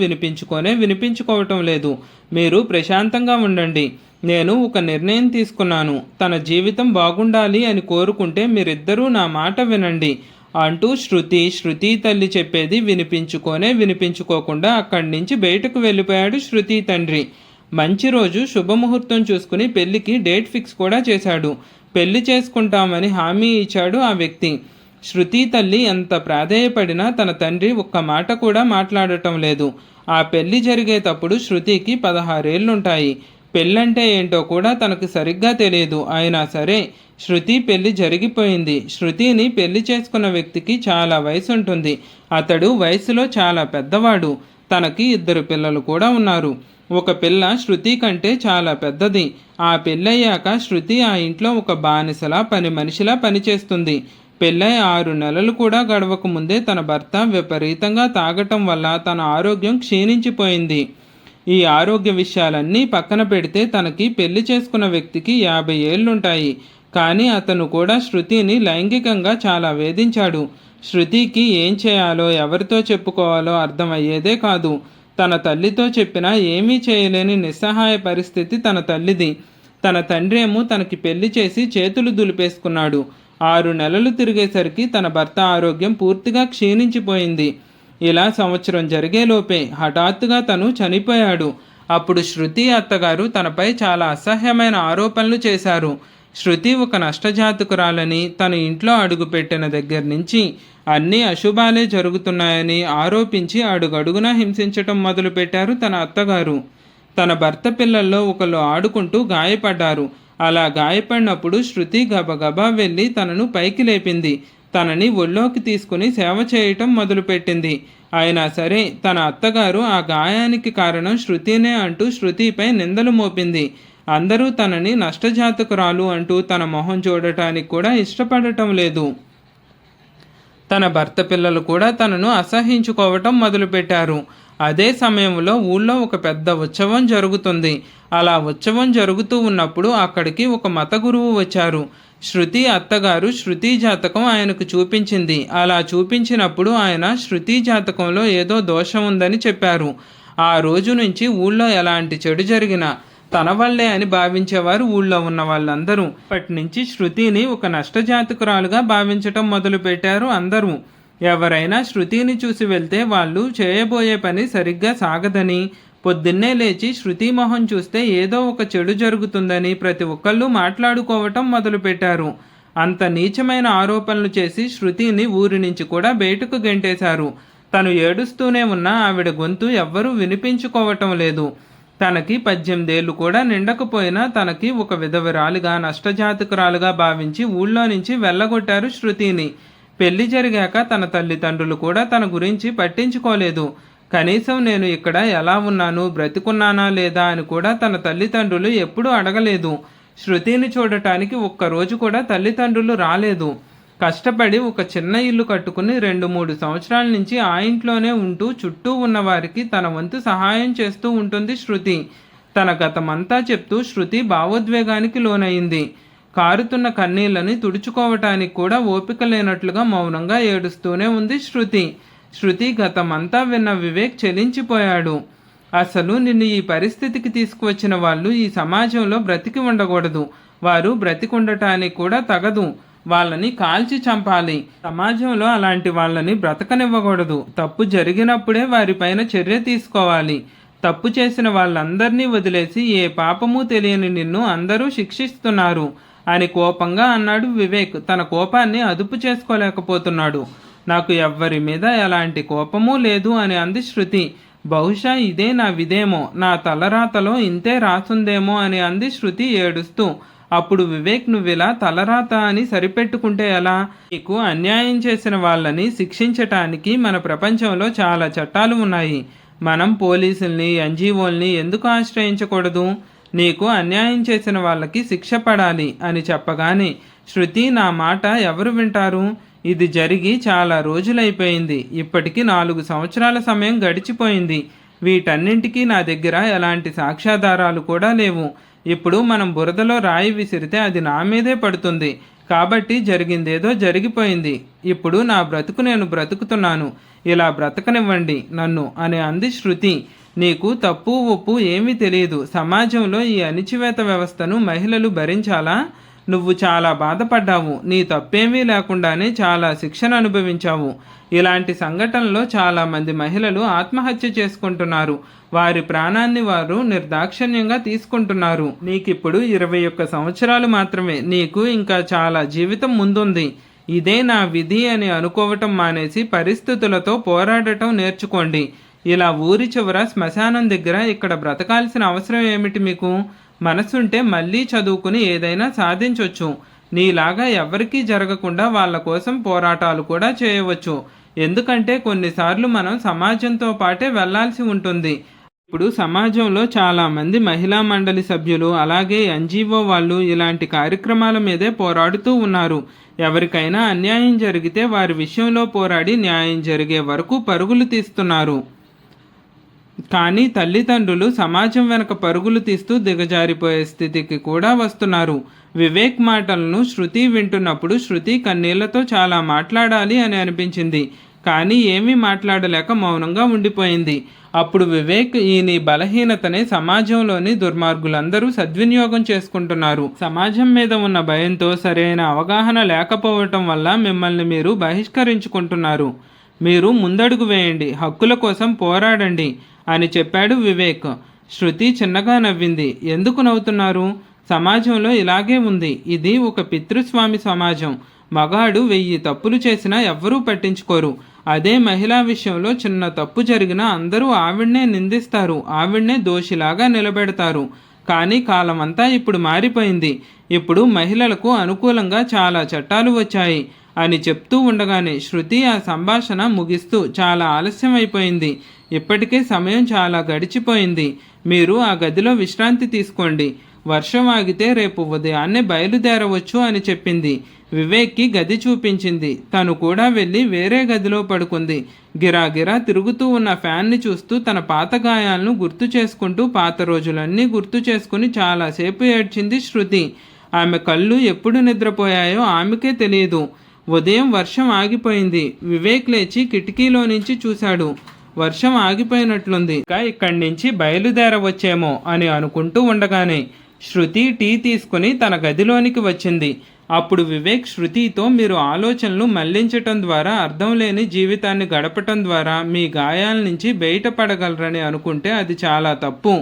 వినిపించుకోవటం లేదు. మీరు ప్రశాంతంగా ఉండండి, నేను ఒక నిర్ణయం తీసుకున్నాను, తన జీవితం బాగుండాలి అని కోరుకుంటే మీరిద్దరూ నా మాట వినండి అంటూ శృతి తల్లి చెప్పేది వినిపించుకోకుండా అక్కడి నుంచి బయటకు వెళ్ళిపోయాడు శృతి తండ్రి. మంచి రోజు శుభముహూర్తం చూసుకుని పెళ్లికి డేట్ ఫిక్స్ కూడా చేశాడు. పెళ్లి చేసుకుంటామని హామీ ఇచ్చాడు ఆ వ్యక్తి. శృతి తల్లి ఎంత ప్రాధేయపడినా తన తండ్రి ఒక్క మాట కూడా మాట్లాడటం లేదు. ఆ పెళ్లి జరిగేటప్పుడు శృతికి 16 ఏళ్లుంటాయి. పెళ్ళంటే ఏంటో కూడా తనకు సరిగ్గా తెలియదు. అయినా సరే శృతి పెళ్లి జరిగిపోయింది. శృతిని పెళ్లి చేసుకున్న వ్యక్తికి చాలా వయసు ఉంటుంది. అతడు వయసులో చాలా పెద్దవాడు. తనకి 2 పిల్లలు కూడా ఉన్నారు. ఒక పిల్ల శృతి కంటే చాలా పెద్దది. ఆ పెళ్ళయ్యాక శృతి ఆ ఇంట్లో ఒక బానిసలా పని మనిషిలా పనిచేస్తుంది. పెళ్ళై 6 నెలలు కూడా గడవక ముందే తన భర్త విపరీతంగా తాగటం వల్ల తన ఆరోగ్యం క్షీణించిపోయింది. ఈ ఆరోగ్య విషయాలన్నీ పక్కన పెడితే తనకి పెళ్లి చేసుకున్న వ్యక్తికి 50 ఏళ్లుంటాయి. కానీ అతను కూడా శృతిని లైంగికంగా చాలా వేధించాడు. శృతికి ఏం చేయాలో ఎవరితో చెప్పుకోవాలో అర్థమయ్యేదే కాదు. తన తల్లితో చెప్పినా ఏమీ చేయలేని నిస్సహాయ పరిస్థితి తన తల్లిది. తన తండ్రేమో తనకి పెళ్లి చేసి చేతులు దులిపేసుకున్నాడు. 6 నెలలు తిరిగేసరికి తన భర్త ఆరోగ్యం పూర్తిగా క్షీణించిపోయింది. ఇలా సంవత్సరం జరిగేలోపే హఠాత్తుగా తను చనిపోయాడు. అప్పుడు శృతి అత్తగారు తనపై చాలా అసహ్యమైన ఆరోపణలు చేశారు. శృతి ఒక నష్టజాతకురాలని, తన ఇంట్లో అడుగుపెట్టిన దగ్గర నుంచి అన్ని అశుభాలే జరుగుతున్నాయని ఆరోపించి అడుగడుగునా హింసించటం మొదలుపెట్టారు తన అత్తగారు. తన భర్త పిల్లల్లో ఒకళ్ళు ఆడుకుంటూ గాయపడ్డారు. అలా గాయపడినప్పుడు శృతి గబగబా వెళ్ళి తనను పైకి లేపింది. తనని ఒళ్ళోకి తీసుకుని సేవ చేయటం మొదలుపెట్టింది. అయినా సరే తన అత్తగారు ఆ గాయానికి కారణం శృతినే అంటూ శృతిపై నిందలు మోపింది. అందరూ తనని నష్టజాతకురాలు అంటూ తన మొహం చూడటానికి కూడా ఇష్టపడటం లేదు. తన భర్త పిల్లలు కూడా తనను అసహించుకోవటం మొదలుపెట్టారు. అదే సమయంలో ఊళ్ళో ఒక పెద్ద ఉత్సవం జరుగుతుంది. అలా ఉత్సవం జరుగుతూ ఉన్నప్పుడు అక్కడికి ఒక మత గురువు వచ్చారు. శృతి అత్తగారు శృతి జాతకం ఆయనకు చూపించింది. అలా చూపించినప్పుడు ఆయన శృతి జాతకంలో ఏదో దోషం ఉందని చెప్పారు. ఆ రోజు నుంచి ఊళ్ళో ఎలాంటి చెడు జరిగినా తన వల్లే అని భావించేవారు ఊళ్ళో ఉన్న వాళ్ళందరూ. అప్పటి నుంచి శృతిని ఒక నష్టజాతకురాలుగా భావించటం మొదలుపెట్టారు అందరూ. ఎవరైనా శృతిని చూసి వెళ్తే వాళ్ళు చేయబోయే పని సరిగ్గా సాగదని, పొద్దున్నే లేచి శృతి మొహం చూస్తే ఏదో ఒక చెడు జరుగుతుందని ప్రతి ఒక్కళ్ళు మాట్లాడుకోవటం మొదలుపెట్టారు. అంత నీచమైన ఆరోపణలు చేసి శృతిని ఊరి నుంచి కూడా బయటకు గెంటేశారు. తను ఏడుస్తూనే ఉన్నా ఆవిడ గొంతు ఎవ్వరూ వినిపించుకోవటం లేదు. తనకి 18 ఏళ్ళు కూడా నిండకపోయినా తనకి ఒక విధవరాలుగా నష్టజాతకురాలుగా భావించి ఊళ్ళో నుంచి వెళ్ళగొట్టారు శృతిని. పెళ్లి జరిగాక తన తల్లిదండ్రులు కూడా తన గురించి పట్టించుకోలేదు. కనీసం నేను ఇక్కడ ఎలా ఉన్నాను, బ్రతికున్నానా లేదా అని కూడా తన తల్లిదండ్రులు ఎప్పుడూ అడగలేదు. శృతిని చూడటానికి ఒక్కరోజు కూడా తల్లిదండ్రులు రాలేదు. కష్టపడి ఒక చిన్న ఇల్లు కట్టుకుని 2-3 సంవత్సరాల నుంచి ఆ ఇంట్లోనే ఉంటూ చుట్టూ ఉన్న వారికి తన వంతు సహాయం చేస్తూ ఉంటుంది శృతి. తన గతమంతా చెప్తూ శృతి భావోద్వేగానికి లోనయింది. కారుతున్న కన్నీళ్ళని తుడుచుకోవటానికి కూడా ఓపిక లేనట్లుగా మౌనంగా ఏడుస్తూనే ఉంది శృతి. శృతి గతమంతా విన్న వివేక్ చెలించిపోయాడు. అసలు నిన్ను ఈ పరిస్థితికి తీసుకువచ్చిన వాళ్ళు ఈ సమాజంలో బ్రతికి ఉండకూడదు. వారు బ్రతికుండటానికి కూడా తగదు. వాళ్ళని కాల్చి చంపాలి. సమాజంలో అలాంటి వాళ్ళని బ్రతకనివ్వకూడదు. తప్పు జరిగినప్పుడే వారిపైన చర్య తీసుకోవాలి. తప్పు చేసిన వాళ్ళందరినీ వదిలేసి ఏ పాపము తెలియని నిన్ను అందరూ శిక్షిస్తున్నారు అని కోపంగా అన్నాడు వివేక్. తన కోపాన్ని అదుపు చేసుకోలేకపోతున్నాడు. నాకు ఎవ్వరి మీద ఎలాంటి కోపమూ లేదు అని అంది శృతి. బహుశా ఇదే నా విధేమో, నా తలరాతలో ఇంతే రాసుందేమో అని అంది శృతి ఏడుస్తూ. అప్పుడు వివేక్, నువ్విలా తలరాత అని సరిపెట్టుకుంటే ఎలా? నీకు అన్యాయం చేసిన వాళ్ళని శిక్షించటానికి మన ప్రపంచంలో చాలా చట్టాలు ఉన్నాయి. మనం పోలీసుల్ని, ఎన్జిఓల్ని ఎందుకు ఆశ్రయించకూడదు? నీకు అన్యాయం చేసిన వాళ్ళకి శిక్ష పడాలి అని చెప్పగానే, శృతి నా మాట ఎవరు వింటారు? ఇది జరిగి చాలా రోజులైపోయింది. ఇప్పటికీ 4 సంవత్సరాల సమయం గడిచిపోయింది. వీటన్నింటికీ నా దగ్గర ఎలాంటి సాక్ష్యాధారాలు కూడా లేవు. ఇప్పుడు మనం బురదలో రాయి విసిరితే అది నా మీదే పడుతుంది. కాబట్టి జరిగిందేదో జరిగిపోయింది. ఇప్పుడు నా బ్రతుకు నేను బ్రతుకుతున్నాను. ఇలా బ్రతకనివ్వండి నన్ను అని అంది శృతి. నీకు తప్పు ఒప్పు ఏమీ తెలియదు. సమాజంలో ఈ అణిచివేత వ్యవస్థను మహిళలు భరించాలా? నువ్వు చాలా బాధపడ్డావు. నీ తప్పేమీ లేకుండానే చాలా శిక్షను అనుభవించావు. ఇలాంటి సంఘటనలో చాలామంది మహిళలు ఆత్మహత్య చేసుకుంటున్నారు. వారి ప్రాణాన్ని వారు నిర్దాక్షిణ్యంగా తీసుకుంటున్నారు. నీకిప్పుడు 21 సంవత్సరాలు మాత్రమే. నీకు ఇంకా చాలా జీవితం ముందుంది. ఇదే నా విధి అని అనుకోవటం మానేసి పరిస్థితులతో పోరాడటం నేర్చుకోండి. ఇలా ఊరి చివర శ్మశానం దగ్గర ఇక్కడ బ్రతకాల్సిన అవసరం ఏమిటి మీకు? మనసుంటే మళ్ళీ చదువుకుని ఏదైనా సాధించవచ్చు. నీలాగా ఎవరికీ జరగకుండా వాళ్ళ కోసం పోరాటాలు కూడా చేయవచ్చు. ఎందుకంటే కొన్నిసార్లు మనం సమాజంతో పాటే వెళ్లాల్సి ఉంటుంది. ఇప్పుడు సమాజంలో చాలామంది మహిళా మండలి సభ్యులు అలాగే ఎన్జిఓ వాళ్ళు ఇలాంటి కార్యక్రమాల మీదే పోరాడుతూ ఉన్నారు. ఎవరికైనా అన్యాయం జరిగితే వారి విషయంలో పోరాడి న్యాయం జరిగే వరకు పరుగులు తీస్తున్నారు. కానీ తల్లిదండ్రులు సమాజం వెనక పరుగులు తీస్తూ దిగజారిపోయే స్థితికి కూడా వస్తున్నారు. వివేక్ మాటలను శృతి వింటున్నప్పుడు శృతి కన్నీళ్లతో చాలా మాట్లాడాలి అని అనిపించింది. కానీ ఏమీ మాట్లాడలేక మౌనంగా ఉండిపోయింది. అప్పుడు వివేక్, ఈ నీ బలహీనతనే సమాజంలోని దుర్మార్గులందరూ సద్వినియోగం చేసుకుంటున్నారు. సమాజం మీద ఉన్న భయంతో సరైన అవగాహన లేకపోవటం వల్ల మిమ్మల్ని మీరు బహిష్కరించుకుంటున్నారు. మీరు ముందడుగు వేయండి, హక్కుల కోసం పోరాడండి అని చెప్పాడు వివేక్. శృతి చిన్నగా నవ్వింది. ఎందుకు నవ్వుతున్నారు? సమాజంలో ఇలాగే ఉంది. ఇది ఒక పితృస్వామి సమాజం. మగాడు 1000 తప్పులు చేసినా ఎవ్వరూ పట్టించుకోరు. అదే మహిళా విషయంలో చిన్న తప్పు జరిగినా అందరూ ఆవిడ్నే నిందిస్తారు, ఆవిడ్నే దోషిలాగా నిలబెడతారు. కానీ కాలమంతా ఇప్పుడు మారిపోయింది. ఇప్పుడు మహిళలకు అనుకూలంగా చాలా చట్టాలు వచ్చాయి అని చెప్తూ ఉండగానే శృతి ఆ సంభాషణ ముగిస్తూ, చాలా ఆలస్యం అయిపోయింది. ఇప్పటికే సమయం చాలా గడిచిపోయింది. మీరు ఆ గదిలో విశ్రాంతి తీసుకోండి. వర్షం ఆగితే రేపు ఉదయాన్నే బయలుదేరవచ్చు అని చెప్పింది. వివేక్కి గది చూపించింది. తను కూడా వెళ్ళి వేరే గదిలో పడుకుంది. గిరాగిరా తిరుగుతూ ఉన్న ఫ్యాన్ని చూస్తూ తన పాత గాయాలను గుర్తు చేసుకుంటూ పాత రోజులన్నీ గుర్తు చేసుకుని చాలాసేపు ఏడ్చింది శృతి. ఆమె కళ్ళు ఎప్పుడు నిద్రపోయాయో ఆమెకే తెలియదు. ఉదయం వర్షం ఆగిపోయింది. వివేక్ లేచి కిటికీలో నుంచి చూశాడు. వర్షం ఆగిపోయినట్లుంది, ఇంకా ఇక్కడి నుంచి బయలుదేరవచ్చేమో అని అనుకుంటూ ఉండగానే శృతి టీ తీసుకుని తన గదిలోనికి వచ్చింది. అప్పుడు వివేక్ శృతితో, మీరు ఆలోచనలు మళ్లించటం ద్వారా, అర్థం లేని జీవితాన్ని గడపటం ద్వారా మీ గాయాల నుంచి బయటపడగలరని అనుకుంటే అది చాలా తప్పు.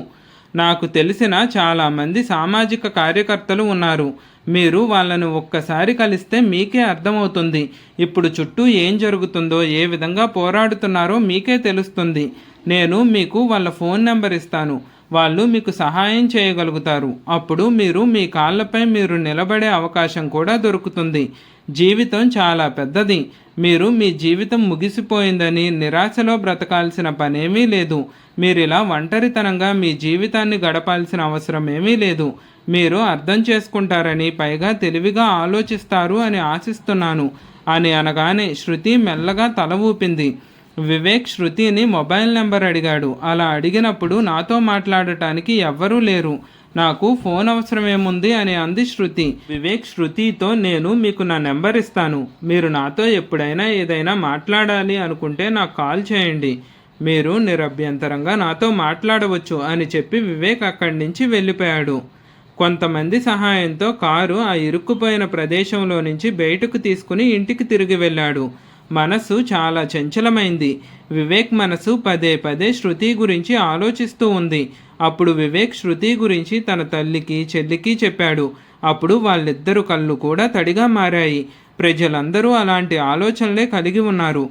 నాకు తెలిసిన చాలామంది సామాజిక కార్యకర్తలు ఉన్నారు. మీరు వాళ్ళను ఒక్కసారి కలిస్తే మీకే అర్థమవుతుంది. ఇప్పుడు చుట్టూ ఏం జరుగుతుందో, ఏ విధంగా పోరాడుతున్నారో మీకే తెలుస్తుంది. నేను మీకు వాళ్ళ ఫోన్ నెంబర్ ఇస్తాను. వాళ్ళు మీకు సహాయం చేయగలుగుతారు. అప్పుడు మీరు మీ కాళ్ళపై మీరు నిలబడే అవకాశం కూడా దొరుకుతుంది. జీవితం చాలా పెద్దది. మీరు మీ జీవితం ముగిసిపోయిందని నిరాశలో బ్రతకాల్సిన పనేమీ లేదు. మీరిలా ఒంటరితనంగా మీ జీవితాన్ని గడపాల్సిన అవసరం ఏమీ లేదు. మీరు అర్థం చేసుకుంటారని, పైగా తెలివిగా ఆలోచిస్తారు అని ఆశిస్తున్నాను అని అనగానే శృతి మెల్లగా తల ఊపింది. వివేక్ శృతిని మొబైల్ నెంబర్ అడిగాడు. అలా అడిగినప్పుడు, నాతో మాట్లాడటానికి ఎవ్వరూ లేరు, నాకు ఫోన్ అవసరమేముంది అని అంది శృతి. వివేక్ శృతితో, నేను మీకు నా నెంబర్ ఇస్తాను. మీరు నాతో ఎప్పుడైనా ఏదైనా మాట్లాడాలి అనుకుంటే నాకు కాల్ చేయండి. మీరు నిరభ్యంతరంగా నాతో మాట్లాడవచ్చు అని చెప్పి వివేక్ అక్కడి నుంచి వెళ్ళిపోయాడు. కొంతమంది సహాయంతో కారు ఆ ఇరుక్కుపోయిన ప్రదేశంలో నుంచి బయటకు తీసుకుని ఇంటికి తిరిగి వెళ్ళాడు. మనసు చాలా చంచలమైంది. వివేక్ మనసు పదే పదే శృతి గురించి ఆలోచిస్తూ ఉంది. అప్పుడు వివేక్ శృతి గురించి తన తల్లికి, చెల్లికి చెప్పాడు. అప్పుడు వాళ్ళిద్దరు కళ్ళు కూడా తడిగా మారాయి. ప్రజలందరూ అలాంటి ఆలోచనలే కలిగి ఉన్నారు.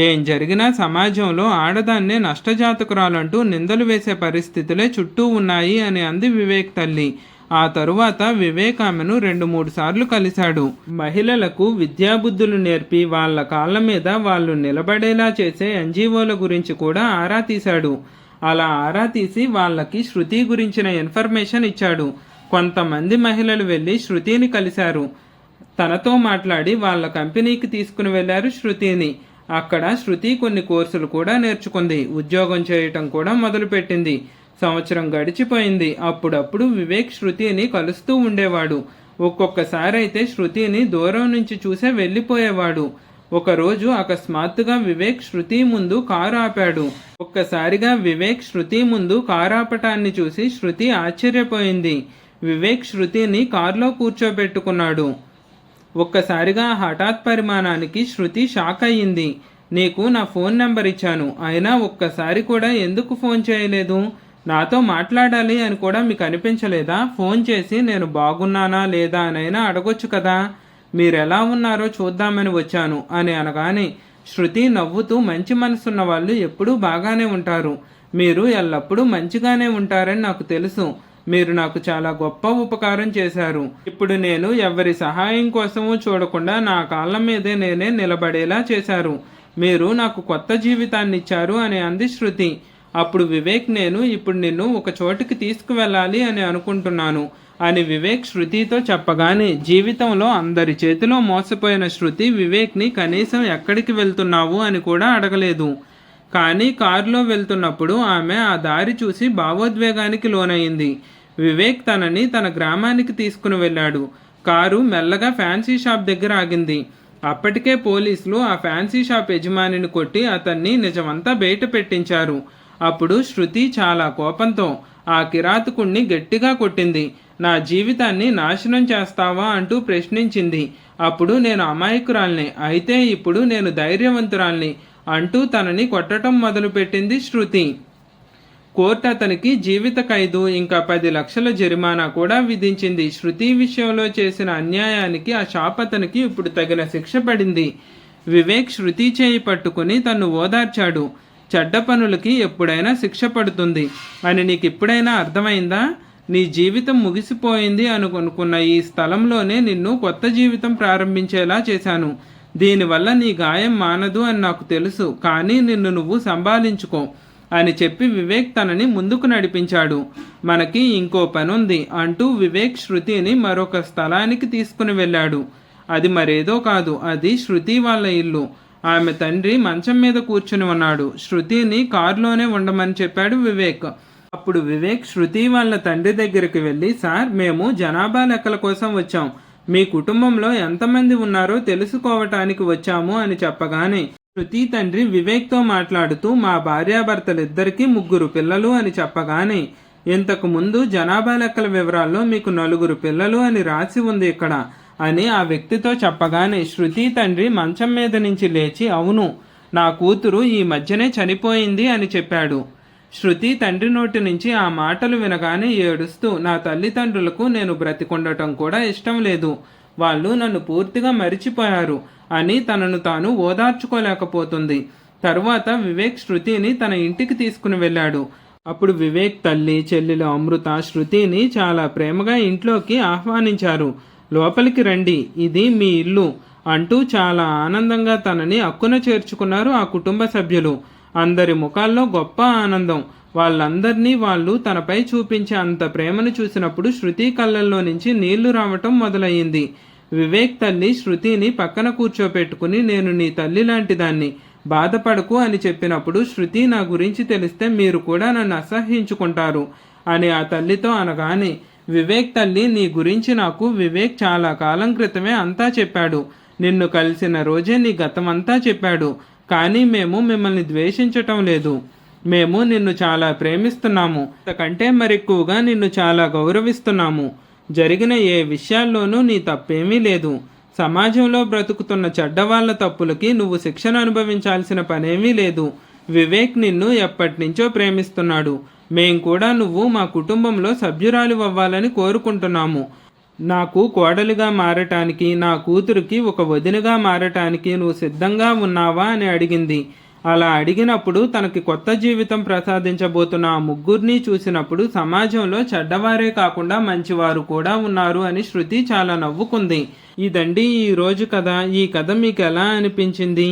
ఏం జరిగినా సమాజంలో ఆడదాన్నే నష్టజాతకురాలంటూ నిందలు వేసే పరిస్థితులే చుట్టూ ఉన్నాయి అని అంది వివేక్ తల్లి. ఆ తరువాత వివేక్ ఆమెను 2-3 సార్లు కలిశాడు. మహిళలకు విద్యాబుద్ధులు నేర్పి వాళ్ళ కాళ్ళ మీద వాళ్ళు నిలబడేలా చేసే ఎన్జిఓల గురించి కూడా ఆరా తీశాడు. అలా ఆరా తీసి వాళ్ళకి శృతి గురించిన ఇన్ఫర్మేషన్ ఇచ్చాడు. కొంతమంది మహిళలు వెళ్ళి శృతిని కలిశారు. తనతో మాట్లాడి వాళ్ళ కంపెనీకి తీసుకుని వెళ్ళారు శృతిని. అక్కడ శృతి కొన్ని కోర్సులు కూడా నేర్చుకుంది. ఉద్యోగం చేయటం కూడా మొదలుపెట్టింది. సంవత్సరం గడిచిపోయింది. అప్పుడప్పుడు వివేక్ శృతిని కలుస్తూ ఉండేవాడు. ఒక్కొక్కసారి అయితే శృతిని దూరం నుంచి చూసే వెళ్ళిపోయేవాడు. ఒకరోజు అకస్మాత్తుగా వివేక్ శృతి ముందు కారు ఆపాడు. ఒక్కసారిగా వివేక్ శృతి ముందు కారు ఆపటాన్ని చూసి శృతి ఆశ్చర్యపోయింది. వివేక్ శృతిని కారులో కూర్చోబెట్టుకున్నాడు. ఒక్కసారిగా హఠాత్ పరిమాణానికి శృతి షాక్ అయ్యింది. నీకు నా ఫోన్ నెంబర్ ఇచ్చాను, అయినా ఒక్కసారి కూడా ఎందుకు ఫోన్ చేయలేదు? నాతో మాట్లాడాలి అని కూడా మీకు అనిపించలేదా? ఫోన్ చేసి నేను బాగున్నానా లేదా అనైనా అడగొచ్చు కదా. మీరెలా ఉన్నారో చూద్దామని వచ్చాను అని అనగానే శృతి నవ్వుతూ, మంచి మనసున్న వాళ్ళు ఎప్పుడూ బాగానే ఉంటారు. మీరు ఎల్లప్పుడూ మంచిగానే ఉంటారని నాకు తెలుసు. మీరు నాకు చాలా గొప్ప ఉపకారం చేశారు. ఇప్పుడు నేను ఎవరి సహాయం కోసమూ చూడకుండా నా కాళ్ళ మీదే నేనే నిలబడేలా చేశారు. మీరు నాకు కొత్త జీవితాన్ని ఇచ్చారు అని అంది శృతి. అప్పుడు వివేక్, నేను ఇప్పుడు నిన్ను ఒక చోటుకి తీసుకువెళ్ళాలి అని అనుకుంటున్నాను అని వివేక్ శృతితో చెప్పగానే జీవితంలో అందరి చేతిలో మోసపోయిన శృతి వివేక్ని కనీసం ఎక్కడికి వెళ్తున్నావు అని కూడా అడగలేదు. కానీ కారులో వెళ్తున్నప్పుడు ఆమె ఆ దారి చూసి భావోద్వేగానికి లోనయ్యింది. వివేక్ తనని తన గ్రామానికి తీసుకుని వెళ్ళాడు. కారు మెల్లగా ఫ్యాన్సీ షాప్ దగ్గర ఆగింది. అప్పటికే పోలీసులు ఆ ఫ్యాన్సీ షాప్ యజమానిని కొట్టి అతన్ని నిజమంతా బయట పెట్టించారు. అప్పుడు శృతి చాలా కోపంతో ఆ కిరాతకుణ్ణి గట్టిగా కొట్టింది. నా జీవితాన్ని నాశనం చేస్తావా అంటూ ప్రశ్నించింది. అప్పుడు నేను అమాయకురాల్ని, అయితే ఇప్పుడు నేను ధైర్యవంతురాల్ని అంటూ తనని కొట్టడం మొదలుపెట్టింది శృతి. కోర్టు అతనికి జీవిత ఖైదు ఇంకా 10 లక్షల జరిమానా కూడా విధించింది. శృతి విషయంలో చేసిన అన్యాయానికి ఆ షాప్ అతనికి ఇప్పుడు తగిన శిక్ష పడింది. వివేక్ శృతి చేయి పట్టుకుని తన్ను ఓదార్చాడు. చెడ్డ పనులకి ఎప్పుడైనా శిక్ష పడుతుంది అని నీకు ఎప్పుడైనా అర్థమైందా? నీ జీవితం ముగిసిపోయింది అనుకున్న ఈ స్థలంలోనే నిన్ను కొత్త జీవితం ప్రారంభించేలా చేశాను. దీనివల్ల నీ గాయం మానదు అని నాకు తెలుసు, కానీ నిన్ను నువ్వు సంభాళించుకో. అని చెప్పి వివేక్ తనని ముందుకు నడిపించాడు. మనకి ఇంకో పనుంది అంటూ వివేక్ శృతిని మరొక స్థలానికి తీసుకుని వెళ్ళాడు. అది మరేదో కాదు, అది శృతి వాళ్ళ ఇల్లు. ఆమె తండ్రి మంచం మీద కూర్చుని ఉన్నాడు. శృతిని కారులోనే ఉండమని చెప్పాడు వివేక్. అప్పుడు వివేక్ శృతి వాళ్ళ తండ్రి దగ్గరికి వెళ్ళి, సార్, మేము జనాభా లెక్కల కోసం వచ్చాం, మీ కుటుంబంలో ఎంతమంది ఉన్నారో తెలుసుకోవటానికి వచ్చాము అని చెప్పగానే శృతి తండ్రి వివేక్తో మాట్లాడుతూ, మా భార్యాభర్తలిద్దరికీ 3 పిల్లలు అని చెప్పగానే, ఇంతకు ముందు జనాభా లెక్కల వివరాల్లో మీకు 4 పిల్లలు అని రాసి ఉంది ఇక్కడ అని ఆ వ్యక్తితో చెప్పగానే శృతి తండ్రి మంచం మీద నుంచి లేచి, అవును, నా కూతురు ఈ మధ్యనే చనిపోయింది అని చెప్పాడు. శృతి తండ్రి నోటి నుంచి ఆ మాటలు వినగానే ఏడుస్తూ, నా తల్లిదండ్రులకు నేను బ్రతికుండటం కూడా ఇష్టం లేదు, వాళ్ళు నన్ను పూర్తిగా మరిచిపోయారు అని తనను తాను ఓదార్చుకోలేకపోతుంది. తరువాత వివేక్ శృతిని తన ఇంటికి తీసుకుని వెళ్ళాడు. అప్పుడు వివేక్ తల్లి, చెల్లెలు అమృత శృతిని చాలా ప్రేమగా ఇంట్లోకి ఆహ్వానించారు. లోపలికి రండి, ఇది మీ ఇల్లు అంటూ చాలా ఆనందంగా తనని అక్కున చేర్చుకున్నారు ఆ కుటుంబ సభ్యులు. అందరి ముఖాల్లో గొప్ప ఆనందం. వాళ్ళందరినీ వాళ్ళు తనపై చూపించే అంత ప్రేమను చూసినప్పుడు శృతి కళ్ళల్లో నుంచి నీళ్లు రావటం మొదలయ్యింది. వివేక్ తల్లి శృతిని పక్కన కూర్చోపెట్టుకుని, నేను నీ తల్లి లాంటి దాన్ని, బాధపడకు అని చెప్పినప్పుడు, శృతి నా గురించి తెలిస్తే మీరు కూడా నన్ను అసహ్యించుకుంటారు అని ఆ తల్లితో అనగానే, వివేక్ తల్లి, నీ గురించి నాకు వివేక్ చాలా కాలం క్రితమే అంతా చెప్పాడు, నిన్ను కలిసిన రోజే నీ గతమంతా చెప్పాడు, కానీ మేము మిమ్మల్ని ద్వేషించటం లేదు, మేము నిన్ను చాలా ప్రేమిస్తున్నాము, అంతకంటే మరెక్కువగా నిన్ను చాలా గౌరవిస్తున్నాము, జరిగిన ఏ విషయాల్లోనూ నీ తప్పేమీ లేదు, సమాజంలో బ్రతుకుతున్న చెడ్డవాళ్ల తప్పులకి నువ్వు శిక్షణ అనుభవించాల్సిన పనేమీ లేదు, వివేక్ నిన్ను ఎప్పటినుంచో ప్రేమిస్తున్నాడు, మేం కూడా నువ్వు మా కుటుంబంలో సభ్యురాలు అవ్వాలని కోరుకుంటున్నాము, నాకు కోడలిగా మారటానికి, నా కూతురికి ఒక వదినగా మారటానికి నువ్వు సిద్ధంగా ఉన్నావా అని అడిగింది. అలా అడిగినప్పుడు తనకి కొత్త జీవితం ప్రసాదించబోతున్న ఆ 3 చూసినప్పుడు సమాజంలో చెడ్డవారే కాకుండా మంచివారు కూడా ఉన్నారు అని శృతి చాలా నవ్వుకుంది. ఇదండి ఈ రోజు కథ. ఈ కథ మీకు ఎలా అనిపించింది?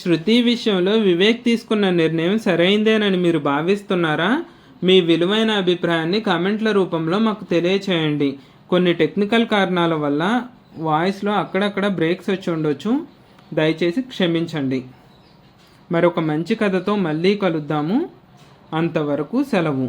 శృతి విషయంలో వివేక్ తీసుకున్న నిర్ణయం సరైందేనని మీరు భావిస్తున్నారా? మీ విలువైన అభిప్రాయాన్ని కామెంట్ల రూపంలో మాకు తెలియచేయండి. కొన్ని టెక్నికల్ కారణాల వల్ల వాయిస్లో అక్కడక్కడ బ్రేక్స్ వచ్చి ఉండొచ్చు, దయచేసి క్షమించండి. మరొక మంచి కథతో మళ్ళీ కలుద్దాము. అంతవరకు సెలవు.